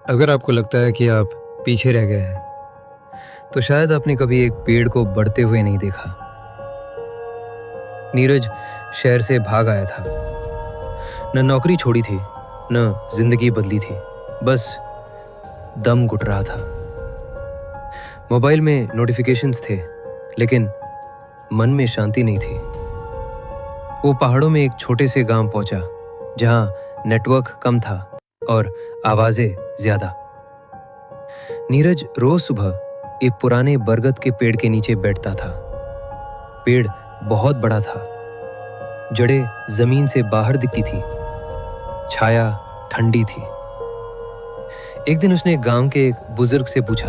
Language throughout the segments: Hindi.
अगर आपको लगता है कि आप पीछे रह गए हैं, तो शायद आपने कभी एक पेड़ को बढ़ते हुए नहीं देखा। नीरज शहर से भाग आया था। न नौकरी छोड़ी थी, न जिंदगी बदली थी, बस दम घुट रहा था। मोबाइल में नोटिफिकेशंस थे, लेकिन मन में शांति नहीं थी। वो पहाड़ों में एक छोटे से गांव पहुंचा, जहां नेटवर्क कम था और आवाजें ज्यादा। नीरज रोज सुबह एक पुराने बरगद के पेड़ के नीचे बैठता था। पेड़ बहुत बड़ा था, जड़ें जमीन से बाहर दिखती थी, छाया ठंडी थी। एक दिन उसने गांव के एक बुजुर्ग से पूछा,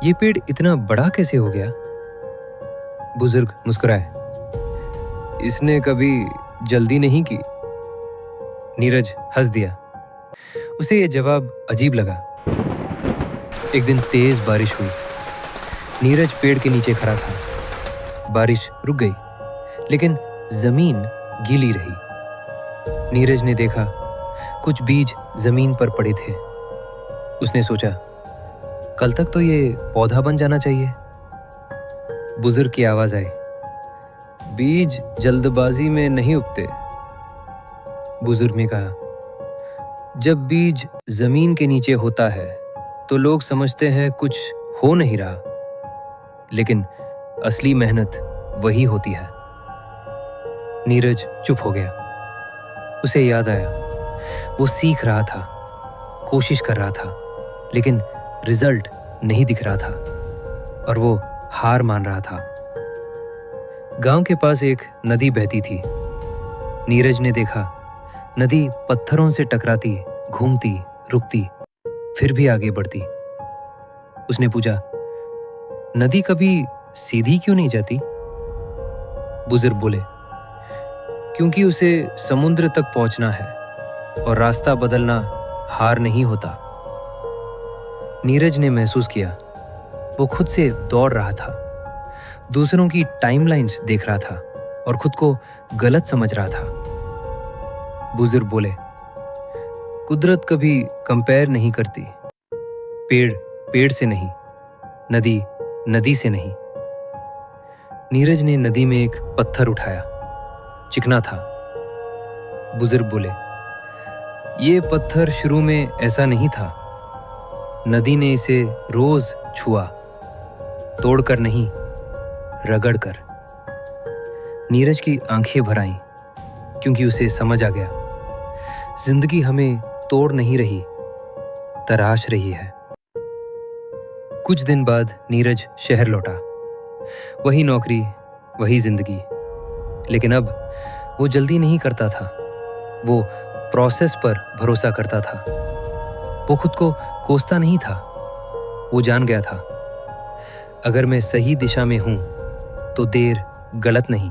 ये पेड़ इतना बड़ा कैसे हो गया? बुजुर्ग मुस्कुराए, इसने कभी जल्दी नहीं की। नीरज हंस दिया। उसे यह जवाब अजीब लगा। एक दिन तेज बारिश हुई। नीरज पेड़ के नीचे खड़ा था। बारिश रुक गई, लेकिन जमीन गीली रही। नीरज ने देखा, कुछ बीज जमीन पर पड़े थे। उसने सोचा, कल तक तो ये पौधा बन जाना चाहिए। बुजुर्ग की आवाज आई, बीज जल्दबाजी में नहीं उगते। बुजुर्ग ने कहा, जब बीज जमीन के नीचे होता है तो लोग समझते हैं कुछ हो नहीं रहा, लेकिन असली मेहनत वही होती है। नीरज चुप हो गया। उसे याद आया, वो सीख रहा था, कोशिश कर रहा था, लेकिन रिजल्ट नहीं दिख रहा था और वो हार मान रहा था। गांव के पास एक नदी बहती थी। नीरज ने देखा, नदी पत्थरों से टकराती, घूमती, रुकती, फिर भी आगे बढ़ती। उसने पूछा, नदी कभी सीधी क्यों नहीं जाती? बुजुर्ग बोले, क्योंकि उसे समुद्र तक पहुंचना है और रास्ता बदलना हार नहीं होता। नीरज ने महसूस किया, वो खुद से दौड़ रहा था, दूसरों की टाइमलाइंस देख रहा था और खुद को गलत समझ रहा था। बुजुर्ग बोले, कुदरत कभी कंपेयर नहीं करती। पेड़ पेड़ से नहीं, नदी नदी से नहीं। नीरज ने नदी में एक पत्थर उठाया, चिकना था। बुजुर्ग बोले, ये पत्थर शुरू में ऐसा नहीं था। नदी ने इसे रोज छुआ, तोड़कर नहीं, रगड़कर। नीरज की आंखें भर आईं, क्योंकि उसे समझ आ गया, जिंदगी हमें तोड़ नहीं रही, तराश रही है। कुछ दिन बाद नीरज शहर लौटा। वही नौकरी, वही जिंदगी, लेकिन अब वो जल्दी नहीं करता था। वो प्रोसेस पर भरोसा करता था। वो खुद को कोसता नहीं था। वो जान गया था, अगर मैं सही दिशा में हूं तो देर गलत नहीं।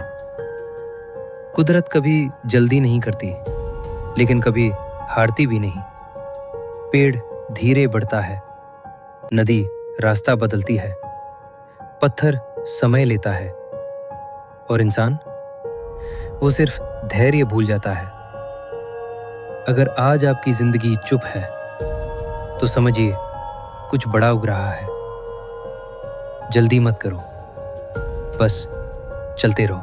कुदरत कभी जल्दी नहीं करती, लेकिन कभी हारती भी नहीं। पेड़ धीरे बढ़ता है, नदी रास्ता बदलती है, पत्थर समय लेता है, और इंसान, वो सिर्फ धैर्य भूल जाता है। अगर आज आपकी जिंदगी चुप है, तो समझिए कुछ बड़ा उग रहा है। जल्दी मत करो, बस चलते रहो।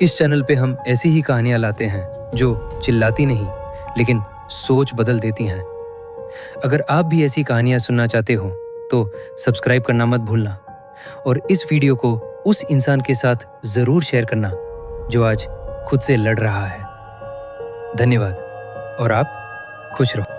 इस चैनल पे हम ऐसी ही कहानियां लाते हैं जो चिल्लाती नहीं, लेकिन सोच बदल देती हैं। अगर आप भी ऐसी कहानियां सुनना चाहते हो तो सब्सक्राइब करना मत भूलना, और इस वीडियो को उस इंसान के साथ जरूर शेयर करना जो आज खुद से लड़ रहा है। धन्यवाद, और आप खुश रहो।